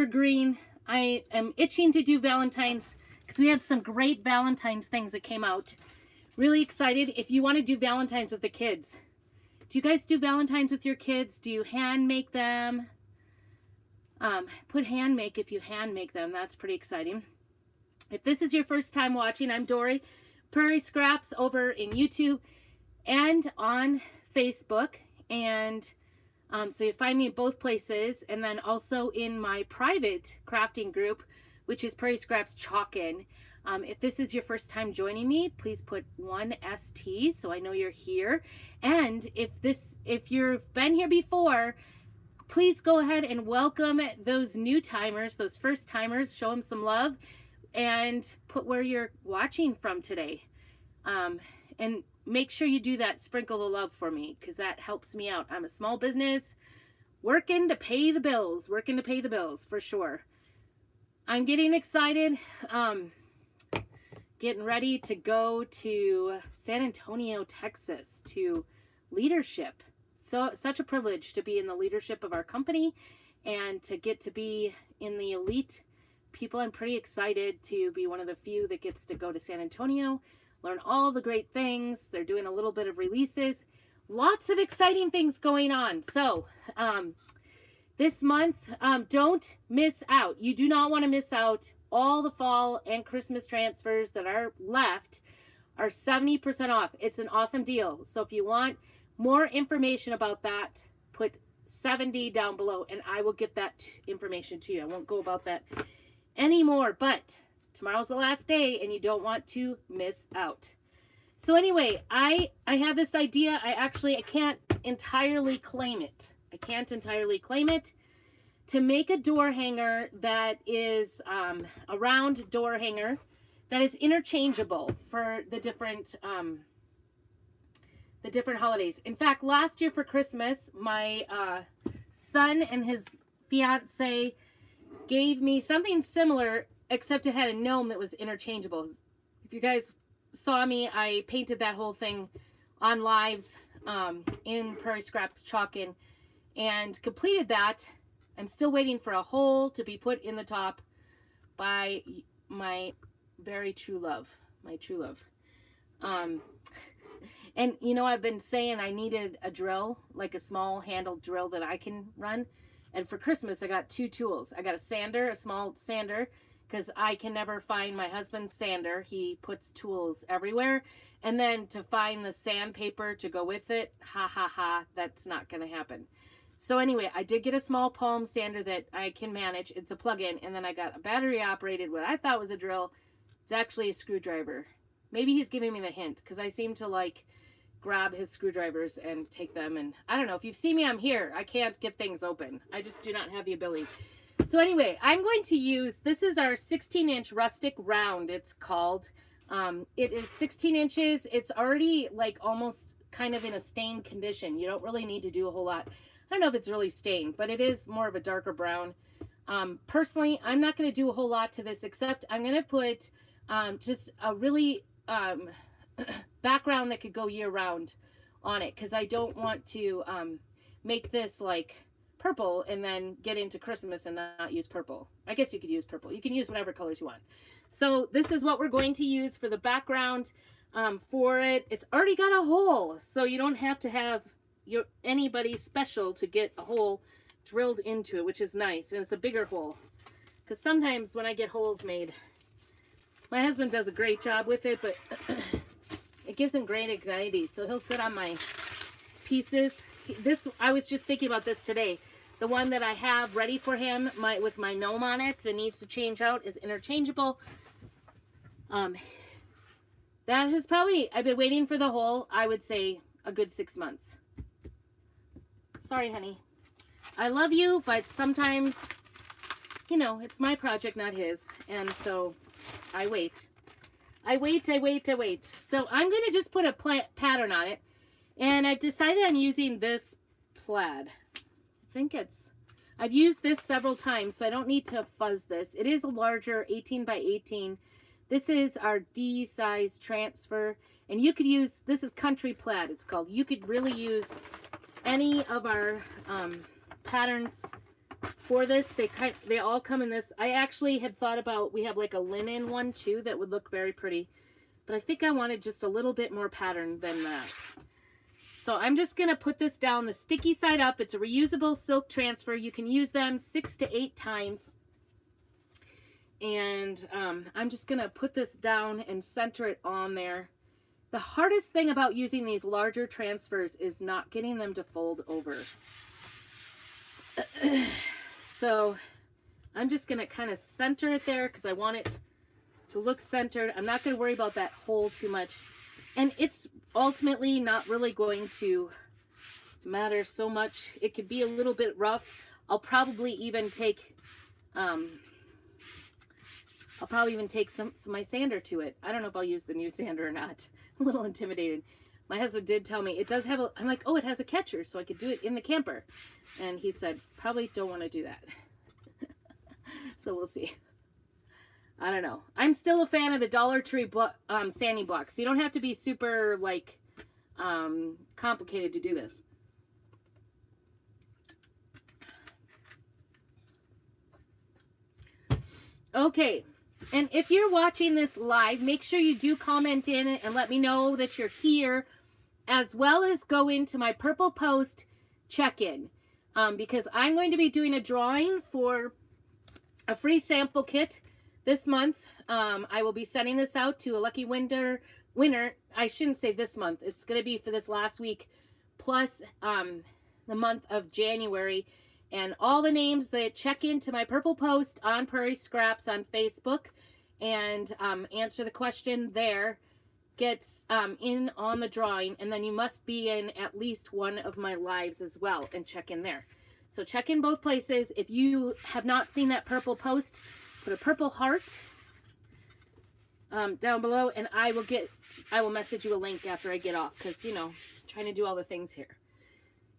evergreen. I am itching to do Valentine's because we had some great Valentine's things that came out. Really excited. If you want to do Valentine's with the kids, do you guys do Valentine's with your kids? Do you hand make them? Put hand make if you hand make them. That's pretty exciting. If this is your first time watching, I'm Dory, Prairie Scraps over in YouTube and on Facebook. And so you find me in both places, and then also in my private crafting group, which is Prairie Scraps Chalkin'. If this is your first time joining me, please put 1ST so I know you're here. And if you've been here before, please go ahead and welcome those new timers, those first timers. Show them some love and put where you're watching from today. And make sure you do that, sprinkle the love for me, because that helps me out. I'm a small business working to pay the bills, for sure. I'm getting excited. Getting ready to go to San Antonio, Texas to leadership. So such a privilege to be in the leadership of our company and to get to be in the elite people. I'm pretty excited to be one of the few that gets to go to San Antonio, learn all the great things. They're doing a little bit of releases, lots of exciting things going on. So this month, don't miss out. You do not want to miss out. All the fall and Christmas transfers that are left are 70% off. It's an awesome deal. So if you want more information about that, put 70 down below and I will get that information to you. I won't go about that anymore, but tomorrow's the last day and you don't want to miss out. So anyway, I have this idea. I can't entirely claim it. To make a door hanger that is a round door hanger that is interchangeable for the different holidays. In fact, last year for Christmas, my son and his fiance gave me something similar, except it had a gnome that was interchangeable. If you guys saw me, I painted that whole thing on lives in Prairie Scraps Chalkin' and completed that. I'm still waiting for a hole to be put in the top by my very true love, and you know, I've been saying I needed a drill, like a small handled drill that I can run. And for Christmas, I got two tools. I got a sander, a small sander, because I can never find my husband's sander. He puts tools everywhere. And then to find the sandpaper to go with it, that's not going to happen. So anyway, I did get a small palm sander that I can manage. It's a plug-in. And then I got a battery-operated, what I thought was a drill. It's actually a screwdriver. Maybe he's giving me the hint, because I seem to like grab his screwdrivers and take them. And I don't know. If you've seen me, I'm here. I can't get things open. I just do not have the ability. So anyway, I'm going to use, this is our 16-inch rustic round, it's called. It is 16 inches. It's already like almost kind of in a stained condition. You don't really need to do a whole lot. I don't know if it's really stained, but it is more of a darker brown. Personally, I'm not going to do a whole lot to this, except I'm going to put just a really background that could go year round on it, because I don't want to make this like purple and then get into Christmas and not use purple. I guess you could use purple. You can use whatever colors you want. So this is what we're going to use for the background for it. It's already got a hole, so you don't have to have anybody special to get a hole drilled into it, which is nice. And it's a bigger hole, because sometimes when I get holes made, my husband does a great job with it, but it gives him great anxiety. So he'll sit on my pieces. I was just thinking about this today. The one that I have ready for him, with my gnome on it, that needs to change out, is interchangeable. That has probably, I've been waiting for the hole, I would say a good 6 months. Sorry, honey. I love you, but sometimes, you know, it's my project, not his. And so I wait. I wait. So I'm going to just put a pattern on it. And I've decided I'm using this plaid. I've used this several times, so I don't need to fuzz this. It is a larger 18 by 18. This is our D size transfer. And you could use, this is country plaid, it's called. You could really use any of our patterns for this. They all come in this. I actually had thought about, we have like a linen one too that would look very pretty, but I think I wanted just a little bit more pattern than that. So I'm just going to put this down the sticky side up. It's a reusable silk transfer. You can use them 6 to 8 times. And I'm just going to put this down and center it on there. The hardest thing about using these larger transfers is not getting them to fold over. So I'm just going to kind of center it there because I want it to look centered. I'm not going to worry about that hole too much. And it's ultimately not really going to matter so much. It could be a little bit rough. I'll probably even take some my sander to it. I don't know if I'll use the new sander or not. I'm a little intimidated. My husband did tell me it does have a, I'm like, oh, it has a catcher, so I could do it in the camper. And he said, probably don't want to do that. So we'll see. I don't know. I'm still a fan of the Dollar Tree sanding blocks. You don't have to be super like complicated to do this. Okay. And if you're watching this live, make sure you do comment in and let me know that you're here, as well as go into my Purple Post check-in, because I'm going to be doing a drawing for a free sample kit this month. I will be sending this out to a lucky winner. I shouldn't say this month. It's going to be for this last week, plus the month of January. And all the names that check into my Purple Post on Prairie Scraps on Facebook and answer the question there gets in on the drawing. And then you must be in at least one of my lives as well and check in there. So check in both places. If you have not seen that Purple Post, put a purple heart down below, and I will message you a link after I get off, because, you know, trying to do all the things here.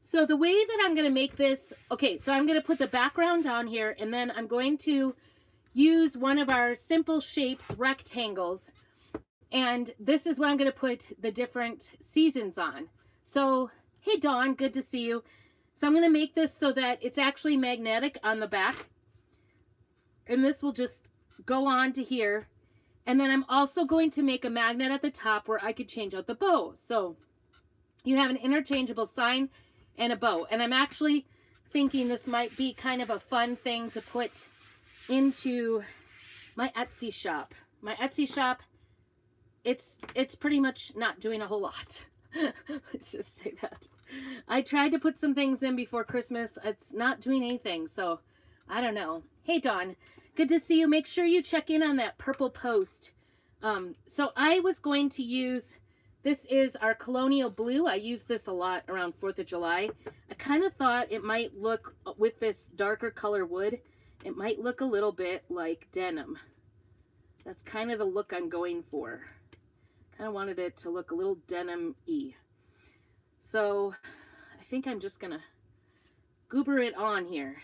So the way that I'm going to make this, okay, so I'm going to put the background on here, and then I'm going to use one of our Simple Shapes rectangles, and this is what I'm going to put the different seasons on. So, hey Dawn, good to see you. So I'm going to make this so that it's actually magnetic on the back, and this will just go on to here. And then I'm also going to make a magnet at the top where I could change out the bow. So you have an interchangeable sign and a bow. And I'm actually thinking this might be kind of a fun thing to put into my Etsy shop. My Etsy shop, it's pretty much not doing a whole lot. Let's just say that. I tried to put some things in before Christmas. It's not doing anything, so I don't know. Hey Dawn, good to see you. Make sure you check in on that Purple Post. So I was going to use, this is our Colonial Blue. I use this a lot around 4th of July. I kind of thought it might look, with this darker color wood, it might look a little bit like denim. That's kind of the look I'm going for. Kind of wanted it to look a little denim-y. So I think I'm just going to goober it on here.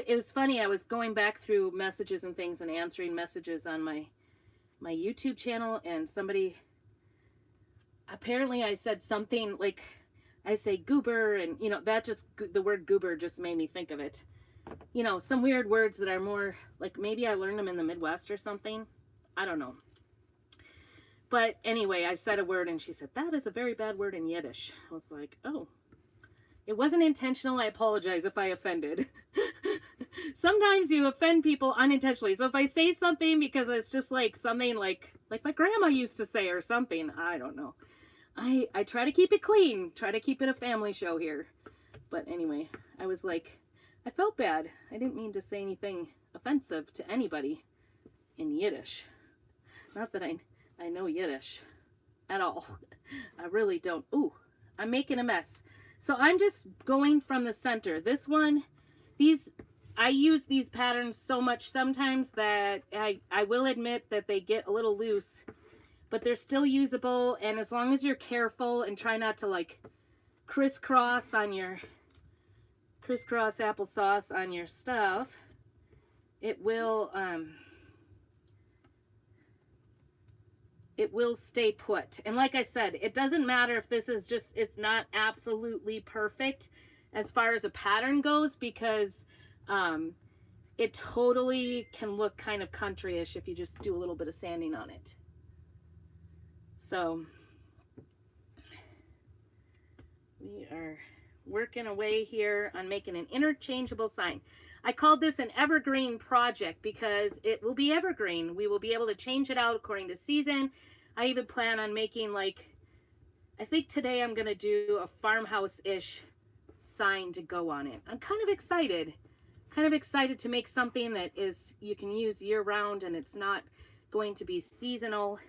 It was funny, I was going back through messages and things and answering messages on my YouTube channel, and somebody, apparently I said something like, I say goober, and you know, that just, the word goober just made me think of it. You know, some weird words that are more, like maybe I learned them in the Midwest or something. I don't know. But anyway, I said a word and she said, that is a very bad word in Yiddish. I was like, oh. It wasn't intentional. I apologize if I offended. Sometimes you offend people unintentionally. So if I say something because it's just like something like my grandma used to say or something, I don't know. I try to keep it clean. Try to keep it a family show here. But anyway, I was like, I felt bad. I didn't mean to say anything offensive to anybody in Yiddish. Not that I know Yiddish at all. I really don't. Ooh, I'm making a mess. So I'm just going from the center. This one, I use these patterns so much sometimes that I will admit that they get a little loose, but they're still usable. And as long as you're careful and try not to like crisscross applesauce on your stuff, it will stay put. And like I said, it doesn't matter if this is just, it's not absolutely perfect as far as a pattern goes, because It totally can look kind of country-ish if you just do a little bit of sanding on it. So we are working away here on making an interchangeable sign. I called this an evergreen project because it will be evergreen. We will be able to change it out according to season. I even plan on making, like, I think today I'm going to do a farmhouse-ish sign to go on it. I'm kind of excited. Kind of excited to make something that is you can use year-round and it's not going to be seasonal.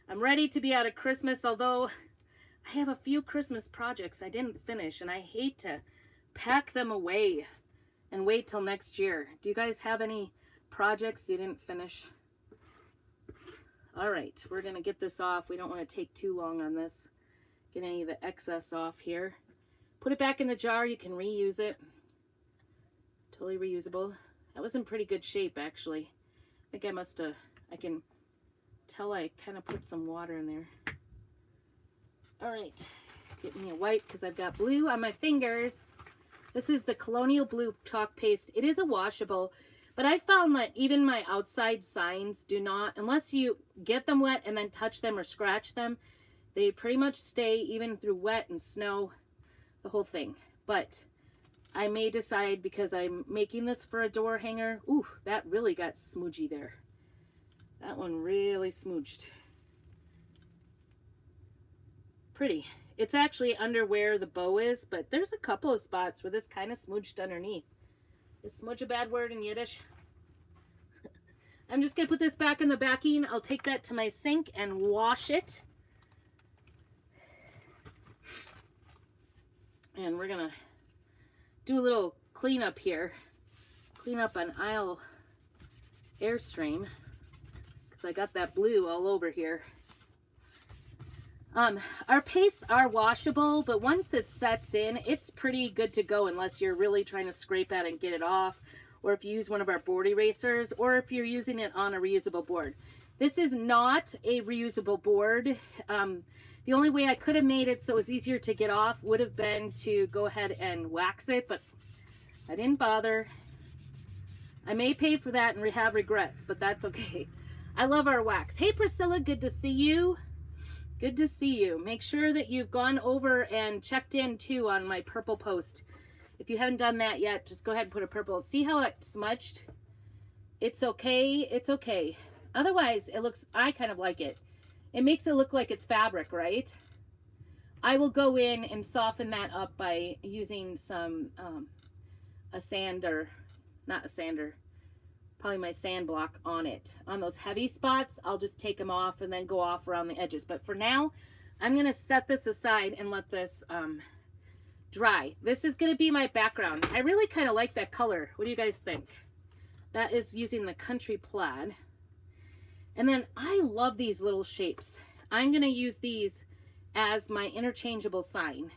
I'm ready to be out of Christmas, although I have a few Christmas projects I didn't finish, and I hate to pack them away and wait till next year. Do you guys have any projects you didn't finish? All right, we're going to get this off. We don't want to take too long on this. Get any of the excess off here. Put it back in the jar. You can reuse it. Totally reusable. That was in pretty good shape, actually. I think I must have, I can tell I kind of put some water in there. All right, get me a wipe because I've got blue on my fingers. This is the Colonial Blue chalk paste. It is a washable, but I found that even my outside signs do not, unless you get them wet and then touch them or scratch them, they pretty much stay even through wet and snow, the whole thing. But I may decide, because I'm making this for a door hanger. Ooh, that really got smoochy there. That one really smooched. Pretty. It's actually under where the bow is, but there's a couple of spots where this kind of smooched underneath. Is smudge a bad word in Yiddish? I'm just going to put this back in the backing. I'll take that to my sink and wash it. And we're going to do a little cleanup here. Clean up an aisle Airstream, because I got that blue all over here. Our pastes are washable, but once it sets in, it's pretty good to go unless you're really trying to scrape at it and get it off, or if you use one of our board erasers, or if you're using it on a reusable board. This is not a reusable board. The only way I could have made it so it was easier to get off would have been to go ahead and wax it, but I didn't bother. I may pay for that and have regrets, but that's okay. I love our wax. Hey Priscilla, good to see you. Good to see you. Make sure that you've gone over and checked in too on my purple post. If you haven't done that yet, just go ahead and put a purple. See how it smudged? It's okay. It's okay. Otherwise, it looks, I kind of like it. It makes it look like it's fabric, right? I will go in and soften that up by using some, a sander, not a sander, probably my sand block on it. On those heavy spots, I'll just take them off and then go off around the edges. But for now, I'm going to set this aside and let this dry. This is going to be my background. I really kind of like that color. What do you guys think? That is using the Country Plaid. And then I love these little shapes. I'm going to use these as my interchangeable sign.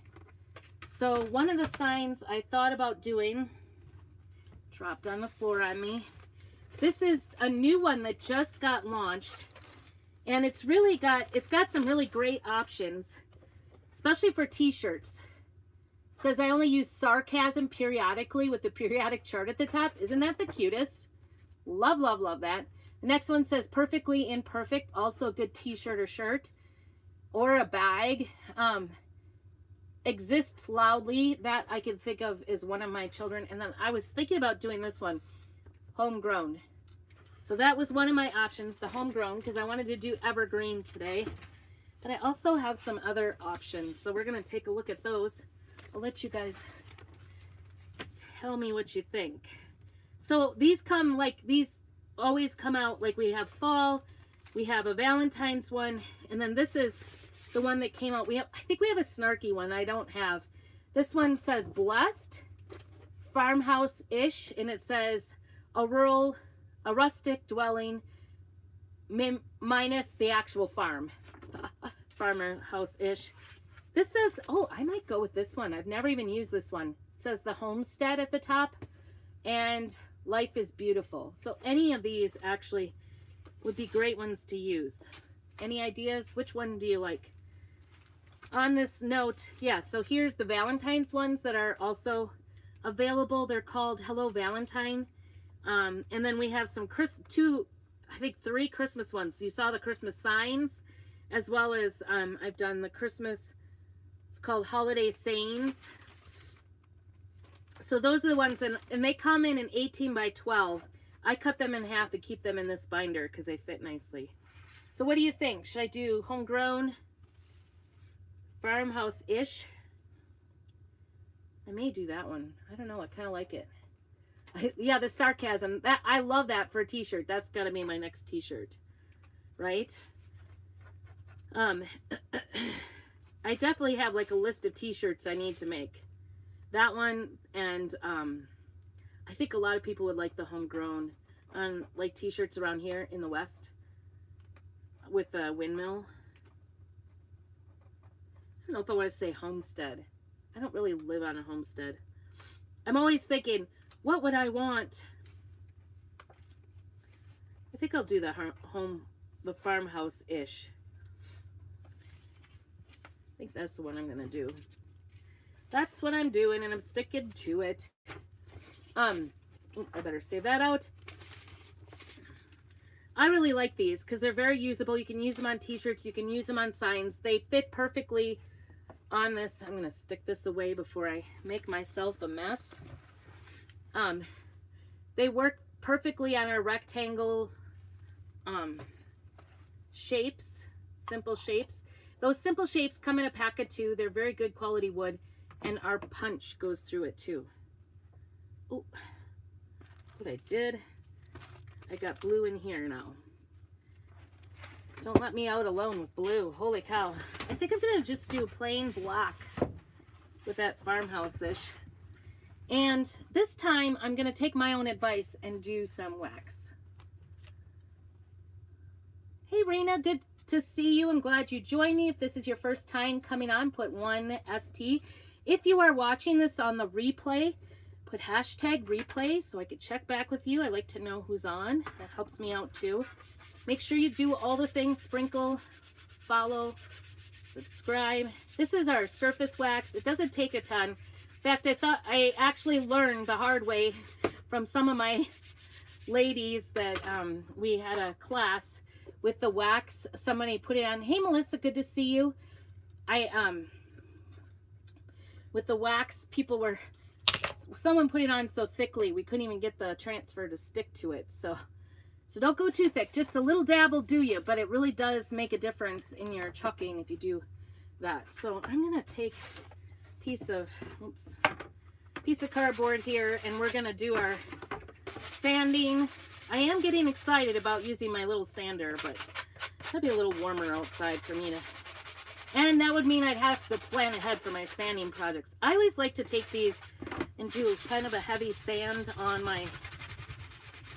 So one of the signs I thought about doing, dropped on the floor on me. This is a new one that just got launched, and it's got some really great options, especially for t-shirts. It says I only use sarcasm periodically with the periodic chart at the top. Isn't that the cutest? Love, love, love that. The next one says perfectly imperfect, also a good t-shirt or shirt or a bag. Exist loudly, that I can think of is one of my children. And then I was thinking about doing this one, homegrown. So that was one of my options, the homegrown, because I wanted to do evergreen today. But I also have some other options, so we're going to take a look at those. I'll let you guys tell me what you think. So these come like, these always come out like we have fall, we have a Valentine's one, and then this is the one that came out. I think we have a snarky one I don't have. This one says blessed, farmhouse-ish, and it says a rustic dwelling minus the actual farm. Farmer house-ish. This says, oh, I might go with this one. I've never even used this one. It says the homestead at the top and life is beautiful. So any of these actually would be great ones to use. Any ideas? Which one do you like? On this note, yeah, so here's the Valentine's ones that are also available. They're called Hello Valentine. And then we have some three Christmas ones. You saw the Christmas signs, as well as I've done the Christmas, it's called Holiday Sayings. So those are the ones, and they come in an 18 by 12. I cut them in half and keep them in this binder because they fit nicely. So what do you think? Should I do homegrown, farmhouse-ish? I may do that one. I don't know. I kind of like it. Yeah, the sarcasm. I love that for a t-shirt. That's got to be my next t-shirt. Right? I definitely have like a list of t-shirts I need to make. That one, and I think a lot of people would like the homegrown on like t-shirts around here in the West with the windmill. I don't know if I want to say homestead. I don't really live on a homestead. I'm always thinking, what would I want? I think I'll do the farmhouse-ish. I think that's the one I'm going to do. That's what I'm doing, and I'm sticking to it. I better save that out. I really like these because they're very usable. You can use them on t-shirts. You can use them on signs. They fit perfectly on this. I'm going to stick this away before I make myself a mess. They work perfectly on our rectangle shapes, simple shapes. Those simple shapes come in a pack of 2. They're very good quality wood, and our punch goes through it too. Oh, what I did, I got blue in here now. Don't let me out alone with blue. Holy cow. I think I'm gonna just do plain black with that farmhouse-ish. And this time I'm gonna take my own advice and do some wax. Hey Rena, good to see you. I'm glad you joined me. If this is your first time coming on, put 1ST. If you are watching this on the replay, put hashtag replay so I could check back with you. I like to know who's on. That helps me out too. Make sure you do all the things, sprinkle, follow, subscribe. This is our surface wax. It doesn't take a ton. In fact, I actually learned the hard way from some of my ladies that we had a class with the wax. Somebody put it on. Hey Melissa, good to see you. With the wax, someone put it on so thickly we couldn't even get the transfer to stick to it. So don't go too thick. Just a little dab will do you, but it really does make a difference in your chucking if you do that. So I'm gonna take a piece of cardboard here, and we're gonna do our sanding. I am getting excited about using my little sander, but it'll be a little warmer outside for me to. And that would mean I'd have to plan ahead for my sanding projects. I always like to take these and do kind of a heavy sand on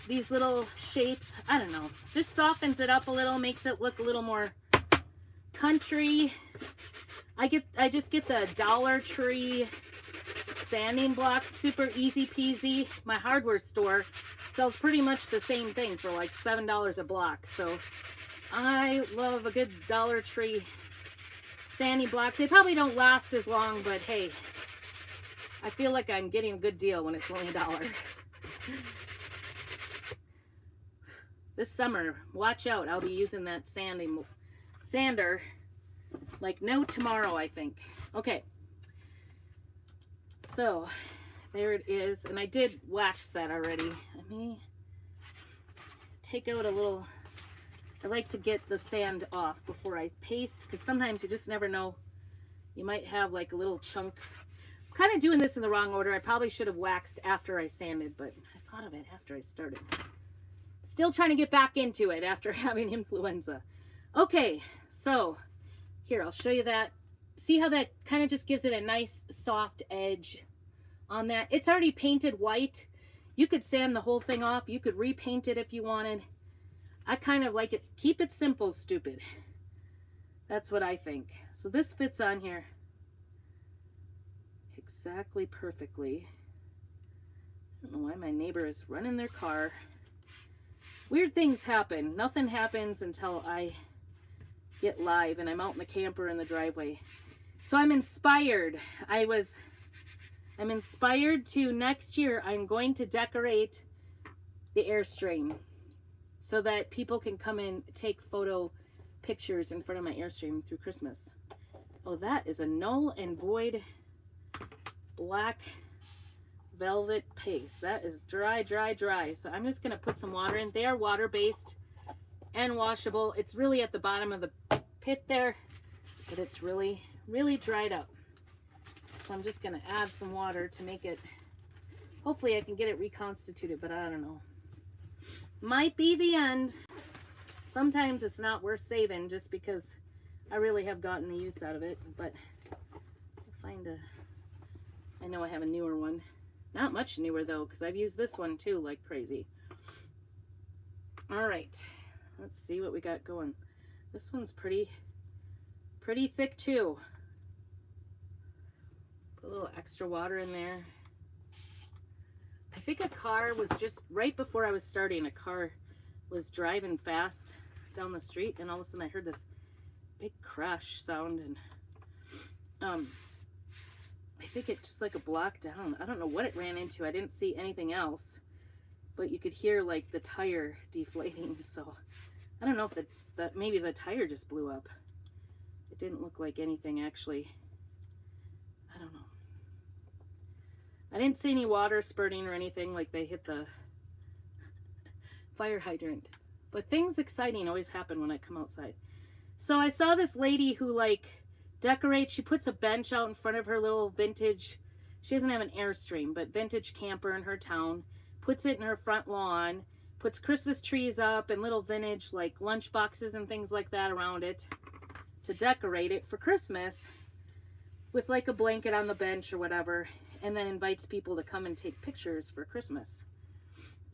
these little shapes. I don't know. Just softens it up a little, makes it look a little more country. I just get the Dollar Tree sanding blocks, super easy peasy. My hardware store sells pretty much the same thing for like $7 a block. So I love a good Dollar Tree sanding block. They probably don't last as long, but hey, I feel like I'm getting a good deal when it's only $1. This summer, watch out. I'll be using that sander like no tomorrow, I think. Okay. So, there it is. And I did wax that already. Let me take out a little. I like to get the sand off before I paste, because sometimes you just never know. You might have like a little chunk. I'm kind of doing this in the wrong order. I probably should have waxed after I sanded, but I thought of it after I started. Still trying to get back into it after having influenza. Okay, so here, I'll show you that. See how that kind of just gives it a nice soft edge on that. It's already painted white. You could sand the whole thing off. You could repaint it if you wanted. I kind of like it. Keep it simple, stupid. That's what I think. So this fits on here exactly perfectly. I don't know why my neighbor is running their car. Weird things happen. Nothing happens until I get live and I'm out in the camper in the driveway. So I'm inspired. I was I'm inspired to next year, I'm going to decorate the Airstream so that people can come and take photo pictures in front of my Airstream through Christmas. Oh, that is a null and void black velvet paste. That is dry, dry, dry. So I'm just going to put some water in. They are water-based and washable. It's really at the bottom of the pit there, but it's really, really dried up. So I'm just going to add some water to make it, hopefully I can get it reconstituted, but I don't know. Might be the end. Sometimes it's not worth saving just because I really have gotten the use out of it, but I'll find a, I know I have a newer one. Not much newer though, because I've used this one too like crazy. All right, let's see what we got going. This one's pretty thick too. Put a little extra water in there. I think a car was just right before I was starting, a car was driving fast down the street, and all of a sudden I heard this big crash sound, and I think it just like a block down. I don't know what it ran into. I didn't see anything else, but you could hear like the tire deflating. So I don't know if that maybe the tire just blew up. It didn't look like anything actually. I don't know. I didn't see any water spurting or anything like they hit the fire hydrant. But things exciting always happen when I come outside. So I saw this lady who like decorates, she puts a bench out in front of her little vintage, she doesn't have an Airstream, but vintage camper in her town, puts it in her front lawn, puts Christmas trees up and little vintage like lunch boxes and things like that around it to decorate it for Christmas with like a blanket on the bench or whatever, and then invites people to come and take pictures for Christmas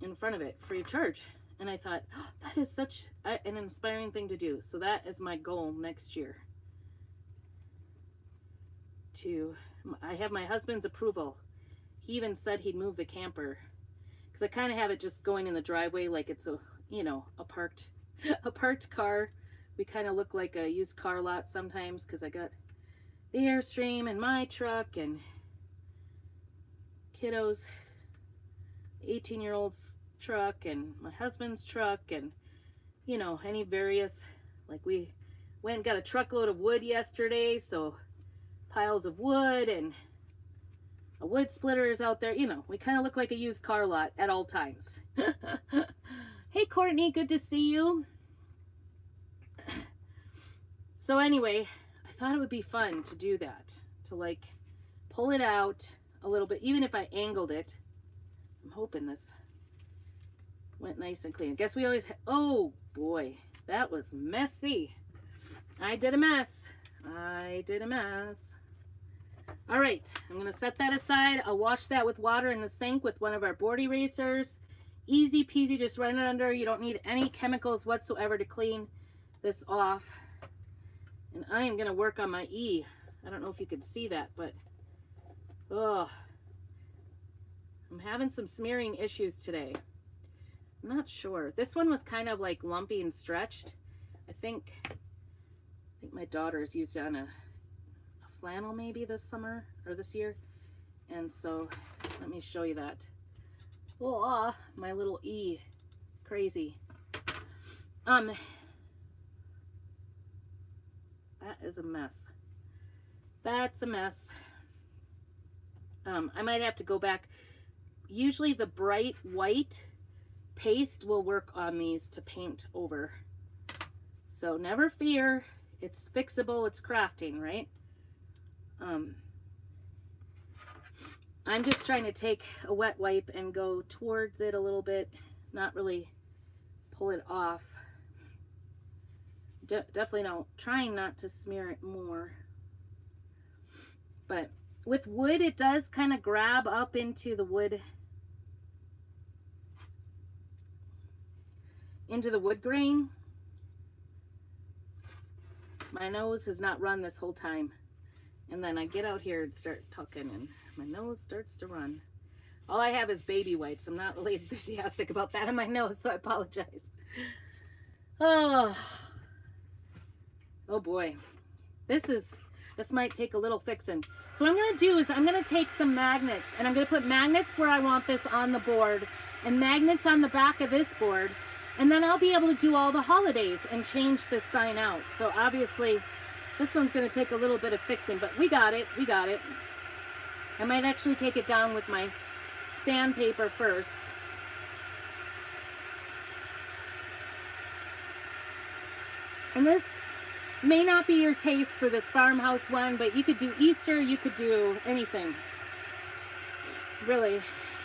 in front of it free of charge. And I thought, oh, that is such an inspiring thing to do. So that is my goal next year. I have my husband's approval. He even said he'd move the camper, because I kind of have it just going in the driveway like it's a, you know, a parked car. We kind of look like a used car lot sometimes, because I got the Airstream and my truck and kiddos, 18-year-old's truck and my husband's truck, and you know, any various, like we went and got a truckload of wood yesterday, so piles of wood and a wood splitter is out there. You know, we kind of look like a used car lot at all times. Hey Courtney, good to see you. So anyway, I thought it would be fun to do that, to like pull it out a little bit, even if I angled it. I'm hoping this went nice and clean. I guess we always oh boy, that was messy. I did a mess. All right, I'm gonna set that aside. I'll wash that with water in the sink with one of our board erasers. Easy peasy, just run it under. You don't need any chemicals whatsoever to clean this off. And I am gonna work on my E. I don't know if you can see that, but oh, I'm having some smearing issues today. I'm not sure. This one was kind of like lumpy and stretched. I think my daughter's used it on a flannel maybe this summer or this year. And so let me show you that. Oh, my little E. Crazy. That is a mess. That's a mess. I might have to go back. Usually the bright white paste will work on these to paint over. So never fear. It's fixable. It's crafting, right? I'm just trying to take a wet wipe and go towards it a little bit, not really pull it off. Definitely trying not to smear it more. But with wood, it does kind of grab up into the wood, grain. My nose has not run this whole time. And then I get out here and start tucking and my nose starts to run. All I have is baby wipes. I'm not really enthusiastic about that in my nose, so I apologize. Oh boy. This is, This might take a little fixing. So what I'm going to do is I'm going to take some magnets, and I'm going to put magnets where I want this on the board and magnets on the back of this board, and then I'll be able to do all the holidays and change this sign out. So obviously this one's going to take a little bit of fixing, but we got it. We got it. I might actually take it down with my sandpaper first. And this may not be your taste for this farmhouse one, but you could do Easter, you could do anything. Really,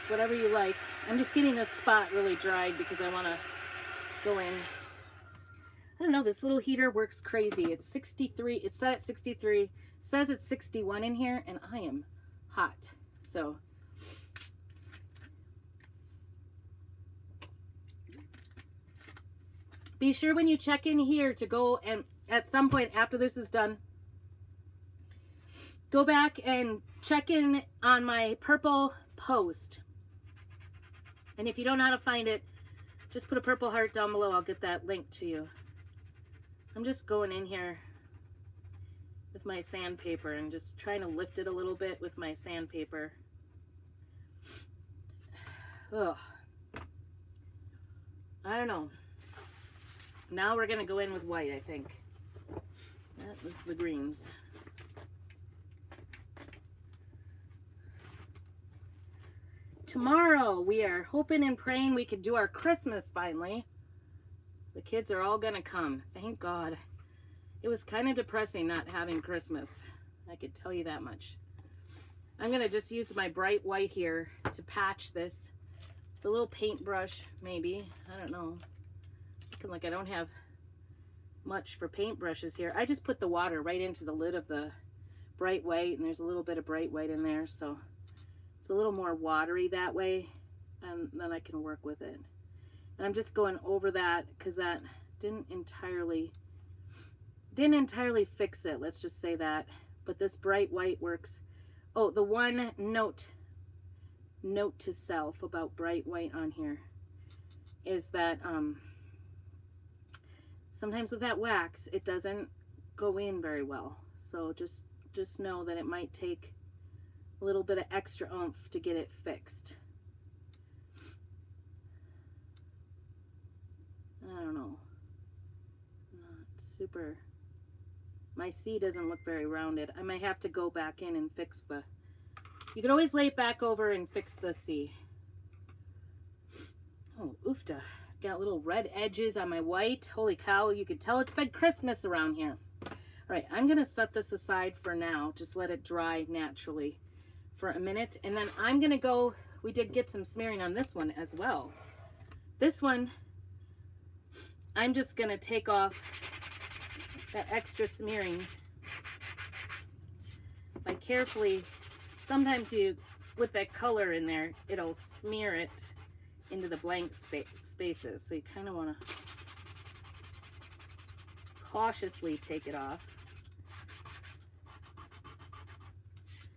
whatever you like. I'm just getting this spot really dried because I want to go in. I don't know, this little heater works crazy. It's 63, it's set at 63. It says it's 61 in here, and I am hot. So be sure when you check in here to go, and at some point after this is done, go back and check in on my purple post. And if you don't know how to find it, just put a purple heart down below. I'll get that link to you. I'm just going in here with my sandpaper and just trying to lift it a little bit with my sandpaper. Ugh. I don't know. Now we're gonna go in with white, I think. That was the greens. Tomorrow we are hoping and praying we could do our Christmas finally. The kids are all gonna come, thank God. It was kind of depressing not having Christmas. I could tell you that much. I'm gonna just use my bright white here to patch this. The little paintbrush, maybe, I don't know. Looking like I don't have much for paintbrushes here. I just put the water right into the lid of the bright white, and there's a little bit of bright white in there, so it's a little more watery that way, and then I can work with it. And I'm just going over that because that didn't entirely fix it, let's just say that. But this bright white works. Oh, the one note to self about bright white on here is that sometimes with that wax it doesn't go in very well. So just know that it might take a little bit of extra oomph to get it fixed. I don't know. Not super. My C doesn't look very rounded. I might have to go back in and fix the... You can always lay it back over and fix the C. Oh, oofta. Got little red edges on my white. Holy cow, you could tell it's been Christmas around here. All right, I'm going to set this aside for now. Just let it dry naturally for a minute. And then I'm going to go... We did get some smearing on this one as well. This one, I'm just going to take off that extra smearing by carefully, sometimes you, with that color in there, it'll smear it into the blank spaces. So you kind of want to cautiously take it off,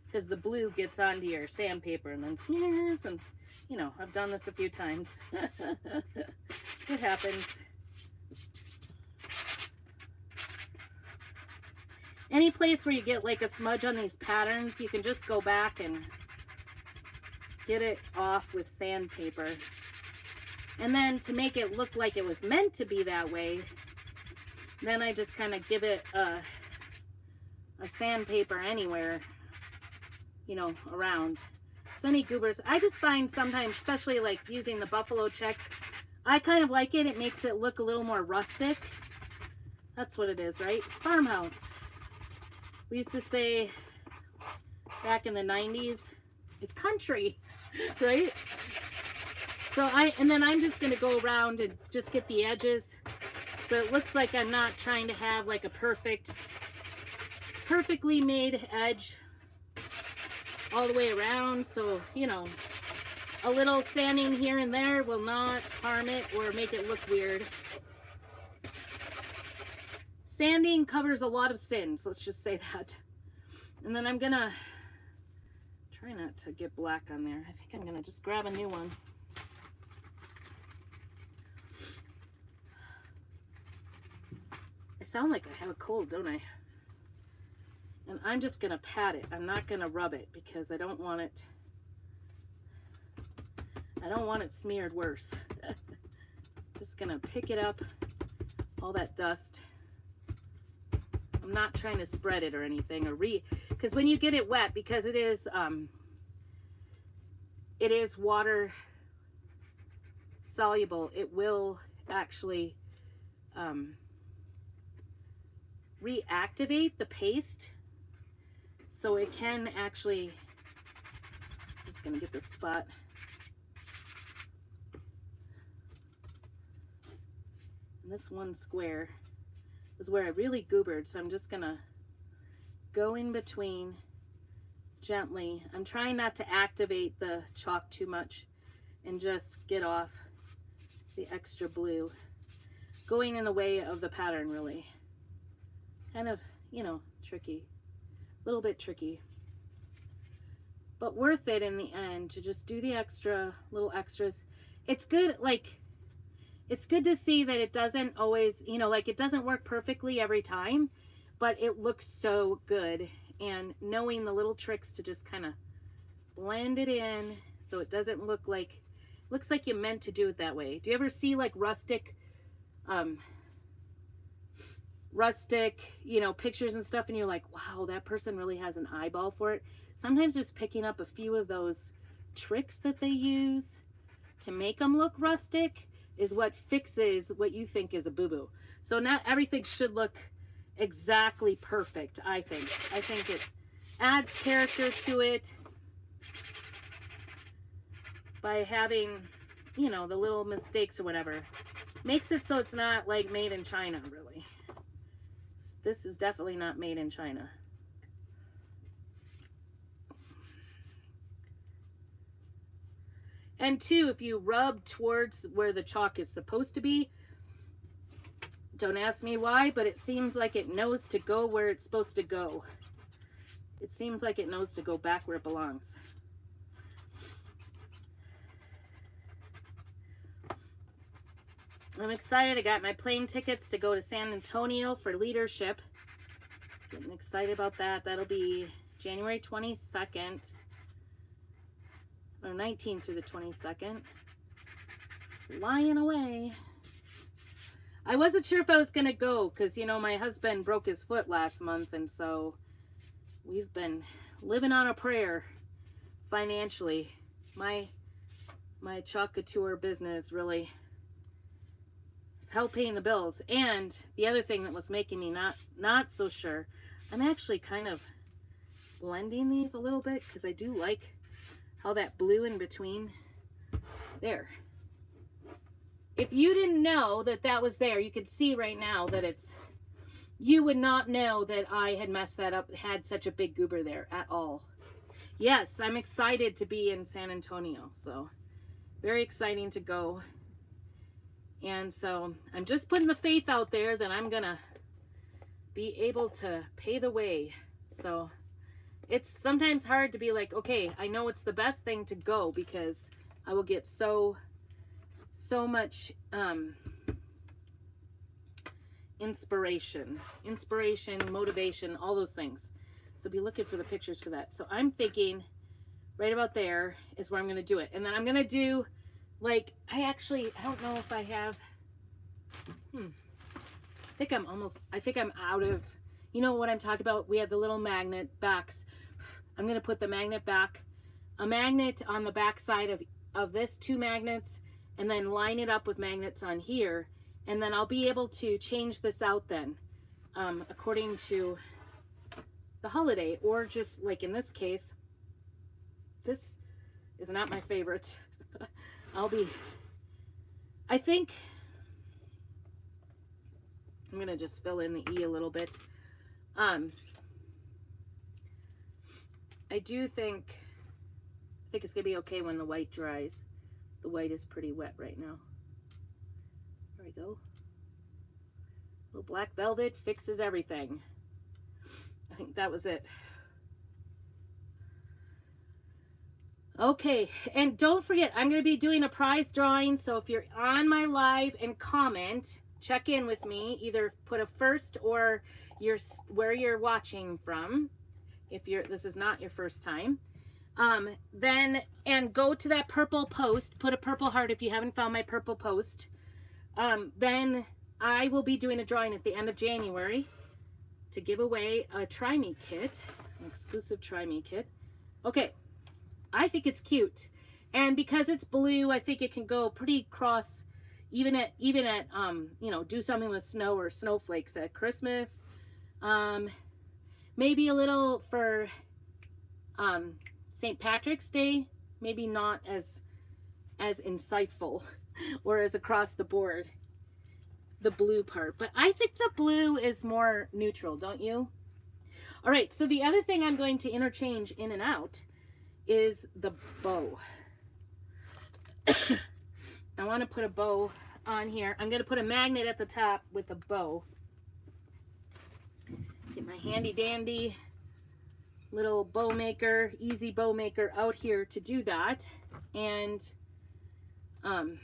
because the blue gets onto your sandpaper and then smears, and you know, I've done this a few times. It happens. Any place where you get like a smudge on these patterns, you can just go back and get it off with sandpaper. And then to make it look like it was meant to be that way, then I just kind of give it a sandpaper anywhere, you know, around. So any goobers, I just find sometimes, especially like using the buffalo check, I kind of like it. It makes it look a little more rustic. That's what it is, right? Farmhouse. We used to say back in the 90s, it's country, right? So then I'm just going to go around and just get the edges. So it looks like I'm not trying to have like a perfectly made edge all the way around. So, you know, a little sanding here and there will not harm it or make it look weird. Sanding covers a lot of sins, let's just say that. And then I'm gonna try not to get black on there. I think I'm gonna just grab a new one. I sound like I have a cold, don't I? And I'm just going to pat it. I'm not going to rub it because I don't want it smeared worse. Just going to pick it up, all that dust. I'm not trying to spread it or anything, because when you get it wet, because it is water soluble, it will actually reactivate the paste. So it can actually, I'm just gonna get this spot. And this one square is where I really goobered, so I'm just gonna go in between gently. I'm trying not to activate the chalk too much and just get off the extra blue. Going in the way of the pattern, really. Kind of, you know, tricky. A little bit tricky. But worth it in the end to just do the little extras. It's good, like, it's good to see that it doesn't always, you know, like it doesn't work perfectly every time, but it looks so good. And knowing the little tricks to just kind of blend it in so it doesn't look like, looks like you meant to do it that way. Do you ever see like rustic, you know, pictures and stuff, and you're like, wow, that person really has an eyeball for it? Sometimes just picking up a few of those tricks that they use to make them look rustic is what fixes what you think is a boo-boo. So not everything should look exactly perfect, I think. I think it adds character to it by having, you know, the little mistakes or whatever. Makes it so it's not like made in China, really. This is definitely not made in China. And two, if you rub towards where the chalk is supposed to be, don't ask me why, but it seems like it knows to go where it's supposed to go. It seems like it knows to go back where it belongs. I'm excited. I got my plane tickets to go to San Antonio for leadership. Getting excited about that. That'll be January 22nd. Or 19th through the 22nd. Flying away. I wasn't sure if I was going to go because, you know, my husband broke his foot last month. And so we've been living on a prayer financially. My chalk couture business really is help paying the bills. And the other thing that was making me not so sure, I'm actually kind of blending these a little bit because I do like how that blue in between there. If you didn't know that that was there, you could see right now that it's, you would not know that I had messed that up, had such a big goober there at all. Yes, I'm excited to be in San Antonio, so very exciting to go. And so I'm just putting the faith out there that I'm gonna be able to pay the way. So it's sometimes hard to be like, okay, I know it's the best thing to go because I will get so much inspiration, motivation, all those things. So be looking for the pictures for that. So I'm thinking right about there is where I'm going to do it. And then I'm going to do like, I don't know if I have, I think I'm out of, you know what I'm talking about? We have the little magnet backs. I'm going to put the magnet back, a magnet on the back side of this, 2 magnets, and then line it up with magnets on here. And then I'll be able to change this out then, according to the holiday, or just like in this case, this is not my favorite. I think I'm going to just fill in the E a little bit. I think it's going to be okay when the white dries. The white is pretty wet right now. There we go. Little black velvet fixes everything. I think that was it. Okay, and don't forget, I'm going to be doing a prize drawing, so if you're on my live and comment, check in with me. Either put a first or where you're watching from. If this is not your first time. Then go to that purple post. Put a purple heart if you haven't found my purple post. Then I will be doing a drawing at the end of January to give away a Try Me kit, an exclusive Try Me kit. Okay, I think it's cute, and because it's blue, I think it can go pretty cross, even at you know, do something with snow or snowflakes at Christmas. Maybe a little for St. Patrick's Day. Maybe not as insightful or as across the board, the blue part, but I think the blue is more neutral, don't you? All right, so the other thing I'm going to interchange in and out is the bow. I want to put a bow on here. I'm going to put a magnet at the top with a bow. Get my handy dandy little bow maker, easy bow maker out here to do that. And I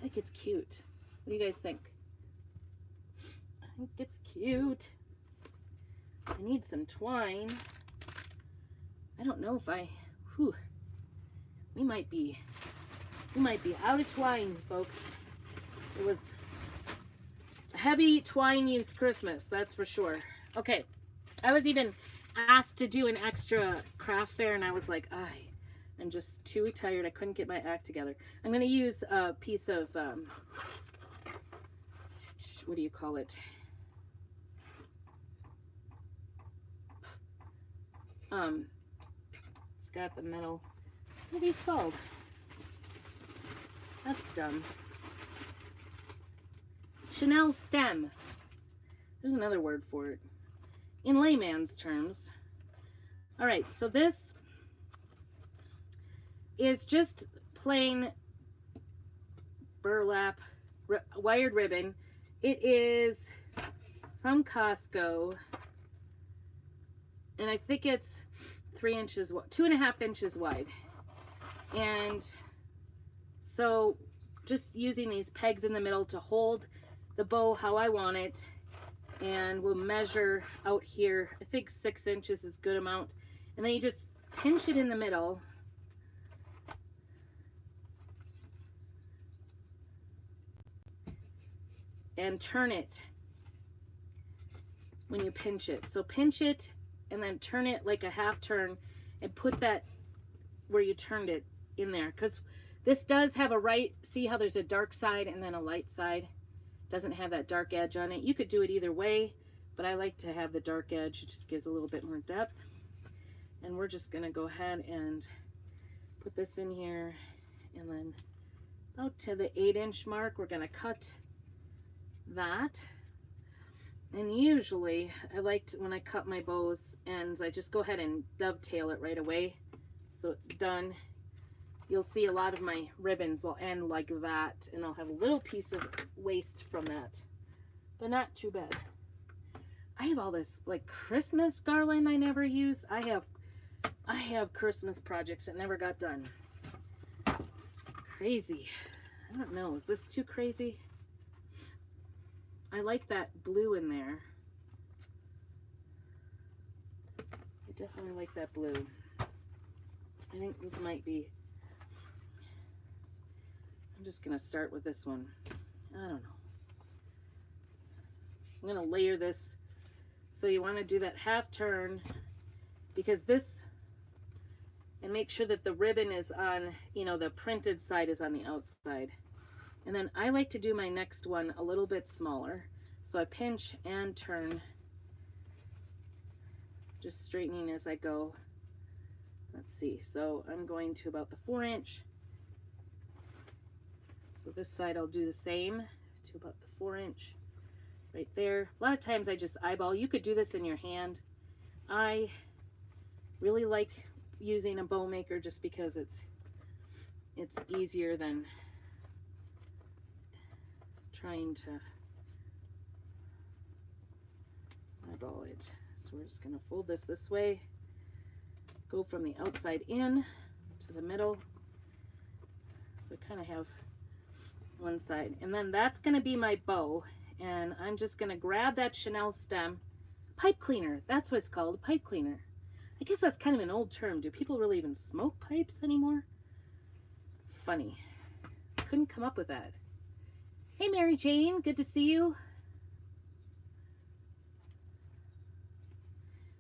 think it's cute. What do you guys think? I think it's cute. I need some twine. I don't know if we might be out of twine, folks. It was a heavy twine use Christmas, that's for sure. Okay, I was even asked to do an extra craft fair, and I was like, I'm just too tired. I couldn't get my act together. I'm going to use a piece of, what do you call it? It's got the metal. What are these called? That's dumb. Chanel stem. There's another word for it in layman's terms. All right, so this is just plain burlap wired ribbon. It is from Costco, and I think it's 2.5 inches wide. And so just using these pegs in the middle to hold the bow how I want it, and we'll measure out here. I think 6 inches is a good amount, and then you just pinch it in the middle. And turn it when you pinch it. So pinch it and then turn it like a half turn and put that where you turned it in there. Because this does have see how there's a dark side and then a light side. Doesn't have that dark edge on it. You could do it either way, but I like to have the dark edge. It just gives a little bit more depth. And we're just gonna go ahead and put this in here, and then about to the 8-inch mark, we're gonna cut that. And usually I like to, when I cut my bows ends, I just go ahead and dovetail it right away so it's done. You'll see a lot of my ribbons will end like that, and I'll have a little piece of waste from that, but not too bad. I have all this like Christmas garland I never used. I have Christmas projects that never got done. Crazy. I don't know, is this too crazy? I like that blue in there. I definitely like that blue. I think this might be, I'm just gonna start with this one. I don't know. I'm gonna layer this. So you wanna do that half turn, because this, and make sure that the ribbon is on, the printed side is on the outside. And then I like to do my next one a little bit smaller. So I pinch and turn, just straightening as I go. Let's see, so I'm going to about the 4-inch. So this side I'll do the same to about the 4-inch right there. A lot of times I just eyeball. You could do this in your hand. I really like using a bow maker just because it's easier than trying to eyeball it. So we're just going to fold this way, go from the outside in to the middle. So I kind of have one side. And then that's going to be my bow. And I'm just going to grab that Chanel stem. Pipe cleaner. That's what it's called, a pipe cleaner. I guess that's kind of an old term. Do people really even smoke pipes anymore? Funny. Couldn't come up with that. Hey, Mary Jane. Good to see you.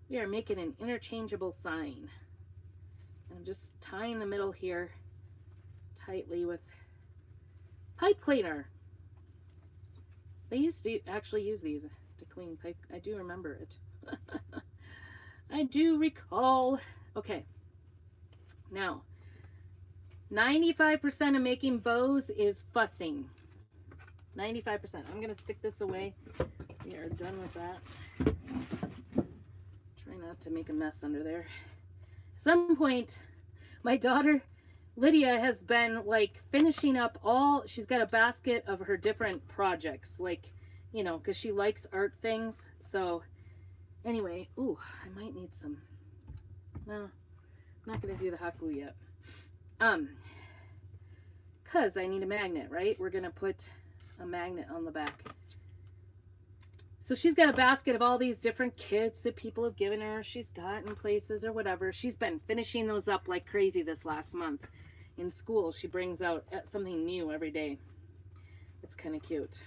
We are making an interchangeable sign. And I'm just tying the middle here tightly with pipe cleaner. They used to actually use these to clean pipe. I do remember it. I do recall. Okay. Now, 95% of making bows is fussing. 95%. I'm going to stick this away. We are done with that. Try not to make a mess under there. At some point, my daughter Lydia has been like finishing up she's got a basket of her different projects, like, you know, because she likes art things. So anyway, ooh, I might need some. No, I'm not going to do the hot glue yet. Because I need a magnet, right? We're going to put a magnet on the back. So she's got a basket of all these different kits that people have given her. She's gotten places or whatever. She's been finishing those up like crazy this last month. In school, she brings out something new every day. It's kind of cute.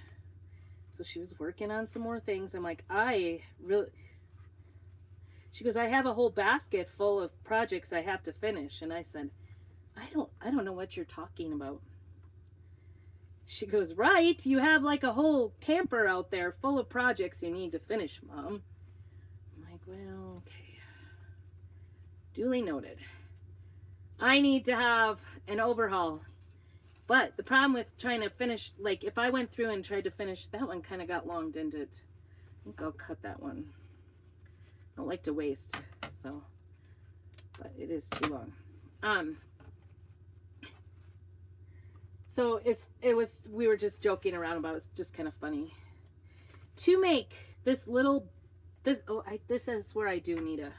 So she was working on some more things. I'm like, she goes, I have a whole basket full of projects I have to finish. And I said, I don't know what you're talking about. She goes, right, you have like a whole camper out there full of projects you need to finish, Mom. I'm like, well, okay. Duly noted. I need to have an overhaul. But the problem with trying to finish, like if I went through and tried to finish, that one kind of got long, didn't it? I think I'll cut that one. I don't like to waste, so, but it is too long. So we were just joking around about it. It's just kind of funny. To make this this is where I do need a,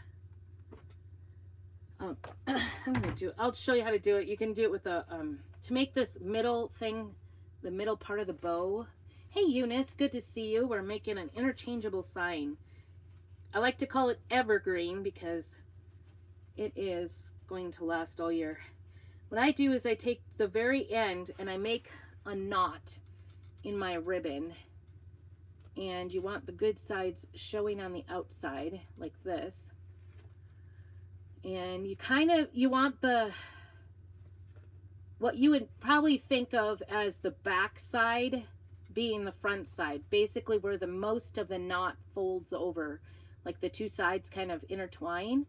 I'll show you how to do it. You can do it with a, to make this middle thing, the middle part of the bow. Hey Eunice, good to see you. We're making an interchangeable sign. I like to call it evergreen because it is going to last all year. What I do is I take the very end and I make a knot in my ribbon, and you want the good sides showing on the outside like this. And you want what you would probably think of as the back side being the front side, basically where the most of the knot folds over, like the two sides kind of intertwine.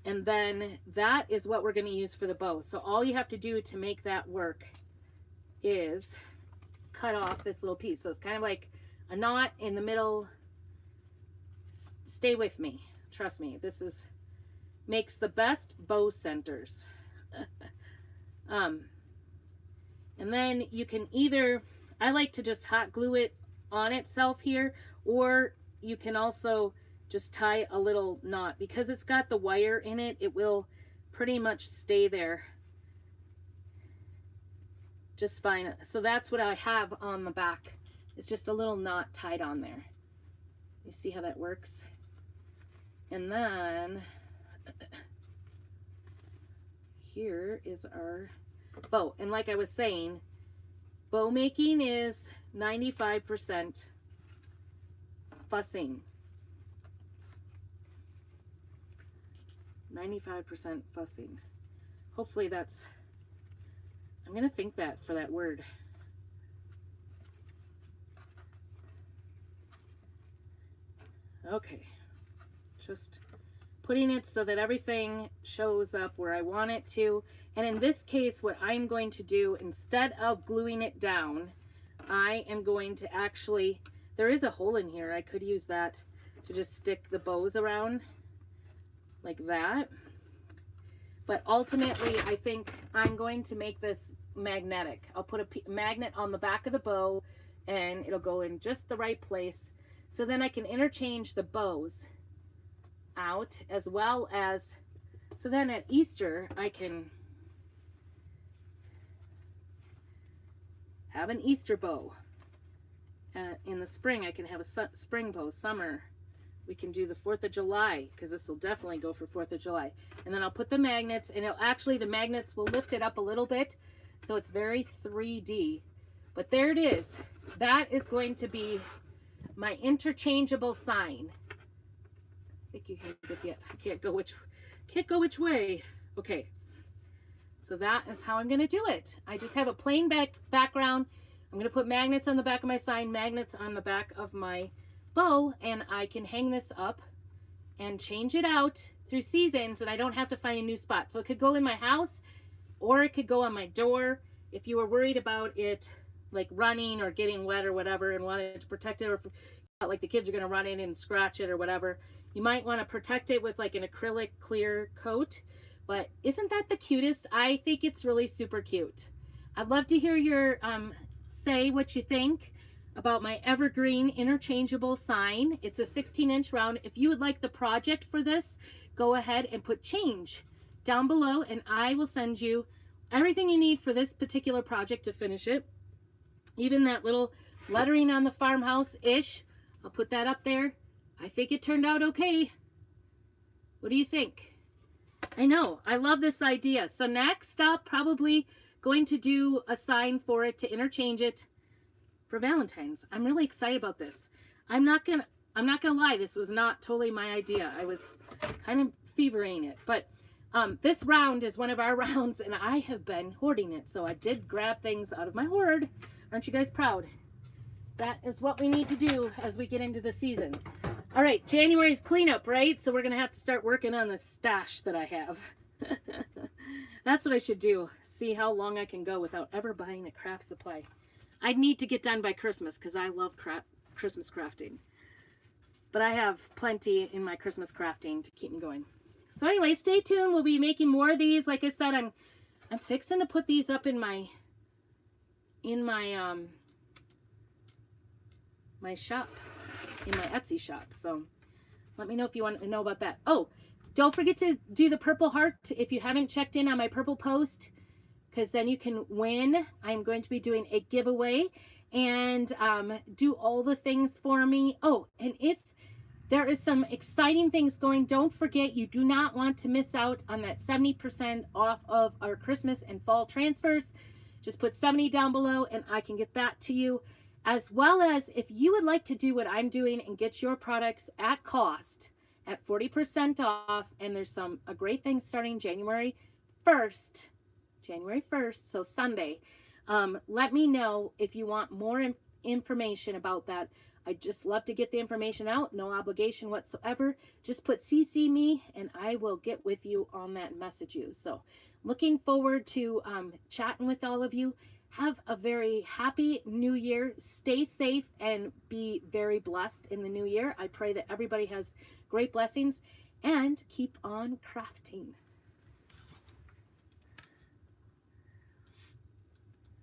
And then that is what we're going to use for the bow. So all you have to do to make that work is cut off this little piece. So it's kind of like a knot in the middle. Stay with me. Trust me. This makes the best bow centers. And then you can either, I like to just hot glue it on itself here, or you can also just tie a little knot. Because it's got the wire in it, it will pretty much stay there just fine. So that's what I have on the back. It's just a little knot tied on there. You see how that works? And then here is our bow. And like I was saying, bow making is 95% fussing. 95% fussing. Hopefully that's, I'm going to think that for that word. Okay. Just putting it so that everything shows up where I want it to. And in this case, what I'm going to do, instead of gluing it down, I am going to actually, there is a hole in here. I could use that to just stick the bows around like that. But ultimately, I think I'm going to make this magnetic. I'll put a magnet on the back of the bow and it'll go in just the right place. So then I can interchange the bows out, as well as, so then at Easter I can have an Easter bow. In the spring, I can have a spring bow. Summer, we can do the 4th of July, because this will definitely go for 4th of July. And then I'll put the magnets, and it'll actually, the magnets will lift it up a little bit, so it's very 3D. But there it is. That is going to be my interchangeable sign. I think you can get the, I can't go which way. Okay. So that is how I'm going to do it. I just have a plain background. I'm going to put magnets on the back of my sign, magnets on the back of my bow, and I can hang this up and change it out through seasons, and I don't have to find a new spot. So it could go in my house, or it could go on my door. If you were worried about it like running or getting wet or whatever and wanted to protect it, or if you felt like the kids are going to run in and scratch it or whatever, you might want to protect it with like an acrylic clear coat. But isn't that the cutest? I think it's really super cute. I'd love to hear your say what you think about my evergreen interchangeable sign. It's a 16-inch round. If you would like the project for this, go ahead and put change down below, and I will send you everything you need for this particular project to finish it. Even that little lettering on the farmhouse-ish, I'll put that up there. I think it turned out okay. What do you think? I know, I love this idea. So next up, probably going to do a sign for it to interchange it for Valentine's. I'm really excited about this. I'm not gonna lie, this was not totally my idea. I was kind of fevering it, but this round is one of our rounds, and I have been hoarding it. So I did grab things out of my hoard. Aren't you guys proud? That is what we need to do as we get into the season. All right, January's cleanup, right? So we're gonna have to start working on the stash that I have. That's what I should do. See how long I can go without ever buying a craft supply. I'd need to get done by Christmas because I love Christmas crafting. But I have plenty in my Christmas crafting to keep me going. So anyway, stay tuned. We'll be making more of these. Like I said, I'm fixing to put these up in my my shop, in my Etsy shop. So let me know if you want to know about that. Oh, don't forget to do the purple heart if you haven't checked in on my purple post, because then you can win. I'm going to be doing a giveaway and do all the things for me. Oh, and if there is some exciting things going, don't forget, you do not want to miss out on that 70% off of our Christmas and fall transfers. Just put 70 down below and I can get that to you. As well as if you would like to do what I'm doing and get your products at cost at 40% off, and there's a great thing starting January 1st, so Sunday. Let me know if you want more information about that. I'd just love to get the information out. No obligation whatsoever. Just put CC me and I will get with you on that and message you. So looking forward to chatting with all of you. Have a very happy new year. Stay safe and be very blessed in the new year. I pray that everybody has great blessings, and keep on crafting.